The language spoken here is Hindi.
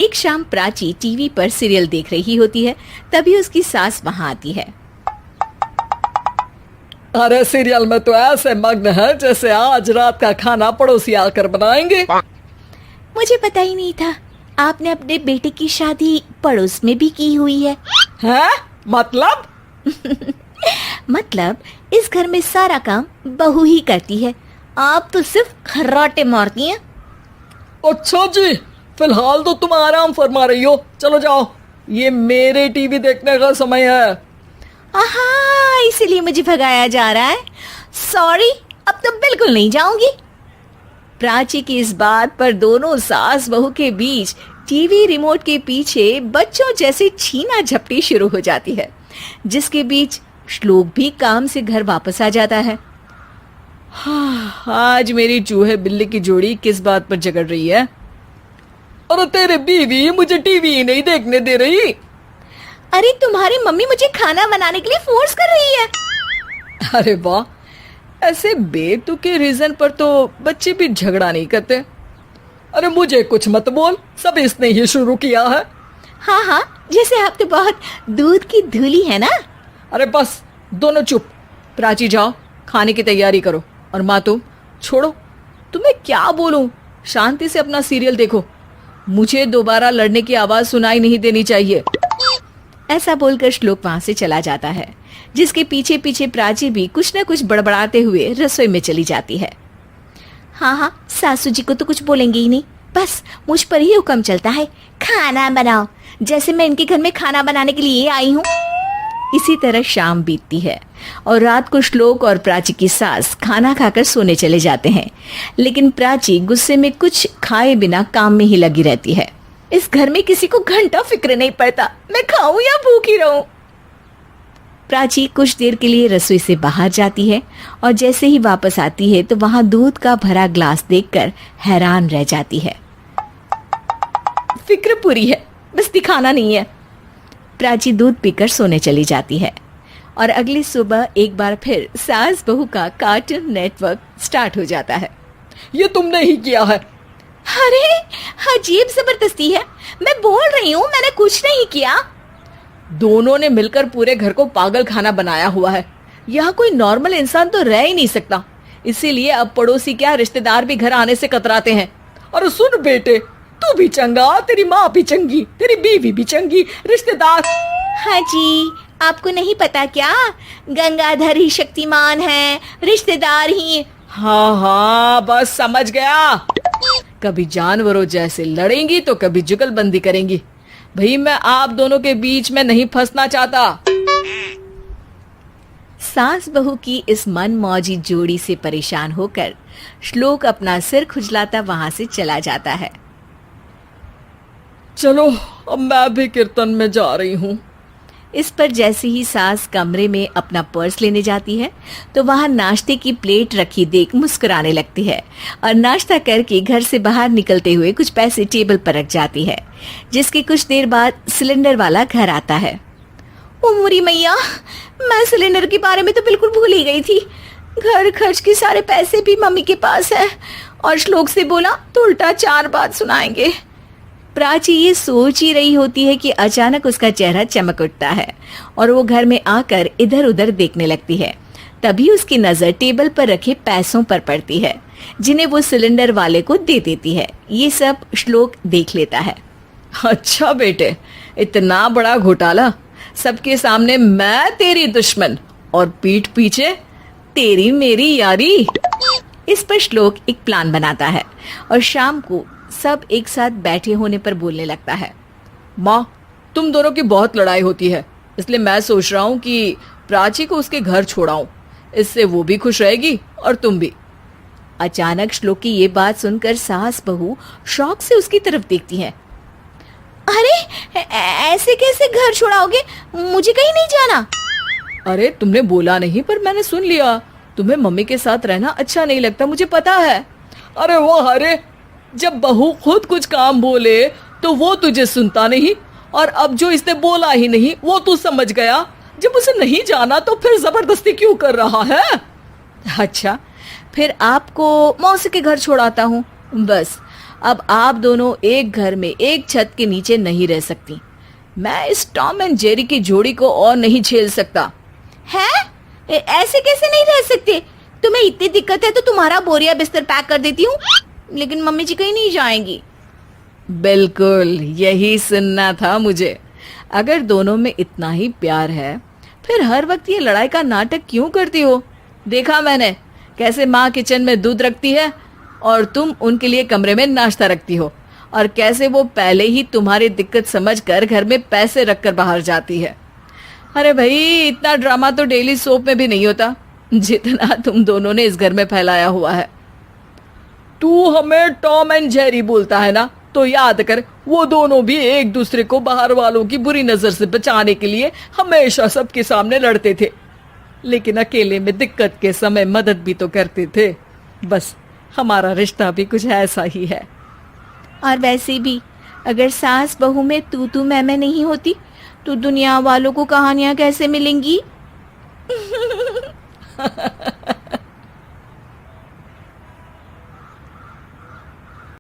एक शाम प्राची टीवी पर सीरियल देख रही होती है। तभी उसकी सास वहां आती है। अरे सीरियल में तो ऐसे मग्न है जैसे आज रात का खाना पड़ोसी आकर बनाएंगे। मुझे पता ही नहीं था आपने अपने बेटे की शादी पड़ोस में भी की हुई है। हैं? मतलब? मतलब इस घर में सारा काम बहू ही करती है, आप तो सिर्फ खर्राटे मारती हैं। अच्छा जी, फिलहाल तो तुम आराम फरमा रही हो, चलो जाओ, ये मेरे टीवी देखने का समय है। आहा, इसीलिए मुझे भगाया जा रहा है। सॉरी, अब तो बिल्कुल नहीं जाऊंगी। प्राची की इस बात पर दोनों सास बहू के बीच टीवी रिमोट के पीछे बच्चों जैसे छीना झपटी शुरू हो जाती है, जिसके बीच श्लोक भी काम से घर वापस आ जाता है। हाँ, आज मेरी चूहे बिल्ली की जोड़ी किस बात पर झगड़ रही है? अरे तेरे बीवी मुझे टीवी ही नहीं देखने दे रही। अरे तुम्हारी मम्मी मुझे खाना बनाने के लिए फोर्स कर रही है। अरे वाह, ऐसे बेतुके रीजन पर तो बच्चे भी झगड़ा नहीं करते। अरे मुझे कुछ मत बोल, सब इसने ही शुरू किया है। हाँ हाँ, जैसे आप तो बहुत दूध की धूली है ना। अरे बस, दोनों चुप। प्राची जाओ, खाने की तैयारी करो। और माँ तुम छोड़ो, तुम्हें क्या बोलूं, शांति से अपना सीरियल देखो, मुझे दोबारा लड़ने की आवाज सुनाई नहीं देनी चाहिए। ऐसा बोलकर श्लोक वहां से चला जाता है, जिसके पीछे पीछे प्राची भी कुछ न कुछ बड़बड़ाते हुए रसोई में चली जाती है। हाँ हाँ, सासू जी को तो कुछ बोलेंगे ही नहीं, बस मुझ पर ही हुक्म चलता है, खाना बनाओ, जैसे मैं इनके घर में खाना बनाने के लिए आई हूँ। इसी तरह शाम बीतती है और रात को श्लोक और प्राची की सास खाना खाकर सोने चले जाते हैं, लेकिन प्राची गुस्से में कुछ खाए बिना काम में ही लगी रहती है। इस घर में किसी को घंटा फिक्र नहीं पड़ता, मैं खाऊं या भूखी रहूं। प्राची कुछ देर के लिए रसोई से बाहर जाती है और जैसे ही वापस आती है तो वहां दूध का भरा ग्लास देखकर हैरान रह जाती है। फिक्र पूरी है, बस दिखाना नहीं है। प्राची दूध पीकर सोने चली जाती है और अगली सुबह एक बार फिर सास बहू का कार्टून नेटवर्क स्टार्ट हो जाता है। ये तुमने ही किया है। अरे अजीब जबरदस्ती है, मैं बोल रही हूँ मैंने कुछ नहीं किया। दोनों ने मिलकर पूरे घर को पागल खाना बनाया हुआ है। यहाँ कोई नॉर्मल इंसान तो रह ही नहीं सकता, इसीलिए अब पड़ोसी क्या रिश्तेदार भी घर आने से कतराते हैं। और सुन बेटे, तू भी चंगा, तेरी माँ भी चंगी, तेरी बीवी भी चंगी, रिश्तेदार। हाँ जी, आपको नहीं पता क्या, गंगाधर ही शक्तिमान है, रिश्तेदार ही। हाँ हाँ, बस समझ गया। कभी जानवरों जैसे लड़ेंगी तो कभी जुगलबंदी करेंगी। भाई मैं आप दोनों के बीच में नहीं फंसना चाहता। सास बहू की इस मनमौजी जोड़ी से परेशान होकर श्लोक अपना सिर खुजलाता वहां से चला जाता है। चलो अब मैं भी कीर्तन में जा रही हूँ। इस पर जैसे ही सास कमरे में अपना पर्स लेने जाती है तो वहां नाश्ते की प्लेट रखी देख मुस्कुराने लगती है और नाश्ता करके घर से बाहर निकलते हुए कुछ पैसे टेबल पर रख जाती है, जिसके कुछ देर बाद सिलेंडर वाला घर आता है। ओ मोरी मैया, मैं सिलेंडर के बारे में तो बिल्कुल भूल ही गई थी। घर खर्च के सारे पैसे भी मम्मी के पास है और श्लोक से बोला तो उल्टा 4 बात सुनाएंगे। प्राची ये सोच ही रही होती है कि अचानक उसका चेहरा चमक उठता है और वो घर में आकर इधर उधर देखने लगती है। तभी उसकी नजर टेबल पर रखे पैसों पर पड़ती है, जिन्हें वो सिलेंडर वाले को दे देती है। ये सब श्लोक देख लेता है। अच्छा बेटे, इतना बड़ा घोटाला, सबके सामने मैं तेरी दुश्मन और पीठ पीछे तेरी मेरी यारी। इस पर श्लोक एक प्लान बनाता है और शाम को सब एक साथ बैठे होने पर बोलने लगता है। माँ, तुम दोनों की बहुत लड़ाई होती है, इसलिए मैं सोच रहा हूँ कि प्राची को उसके घर छोड़ाऊं, इससे वो भी खुश रहेगी और तुम भी। अचानक श्लोक की ये बात सुनकर सास बहू शौक से उसकी तरफ देखती हैं। अरे ऐसे कैसे घर छोड़ाओगे, मुझे कहीं नहीं जाना। अरे तुमने बोला नहीं पर मैंने सुन लिया, तुम्हें मम्मी के साथ रहना अच्छा नहीं लगता, मुझे पता है। अरे वाह, अरे जब बहू खुद कुछ काम बोले तो वो तुझे सुनता नहीं, और अब जो इसने बोला ही नहीं वो तू समझ गया। जब उसे नहीं जाना तो फिर जबरदस्ती क्यों कर रहा है? अच्छा, फिर आपको मौसी के घर छोड़ाता हूँ, बस अब आप दोनों एक घर में एक छत के नीचे नहीं रह सकती। मैं इस टॉम एंड जेरी की जोड़ी को और नहीं झेल सकता। है? ऐसे कैसे नहीं रह सकते? तुम्हें इतनी दिक्कत है तो तुम्हारा बोरिया बिस्तर पैक कर देती हूँ, लेकिन मम्मी जी कहीं नहीं जाएंगी। बिल्कुल यही सुनना था मुझे। अगर दोनों में इतना ही प्यार है फिर हर वक्त ये लड़ाई का नाटक क्यों करती हो? देखा मैंने कैसे माँ किचन में दूध रखती है और तुम उनके लिए कमरे में नाश्ता रखती हो, और कैसे वो पहले ही तुम्हारी दिक्कत समझकर घर में पैसे रखकर बाहर जाती है। अरे भाई, इतना ड्रामा तो डेली सोप में भी नहीं होता जितना तुम दोनों ने इस घर में फैलाया हुआ है। तू हमें टॉम एंड जेरी बोलता है ना, तो याद कर वो दोनों भी एक दूसरे को बाहर वालों की बुरी नजर से बचाने के लिए हमेशा सबके सामने लड़ते थे, लेकिन अकेले में दिक्कत के समय मदद भी तो करते थे। बस हमारा रिश्ता भी कुछ ऐसा ही है। और वैसे भी अगर सास बहू में तू मैं नहीं होती तो दुनिया वालों को कहानियां कैसे मिलेंगी?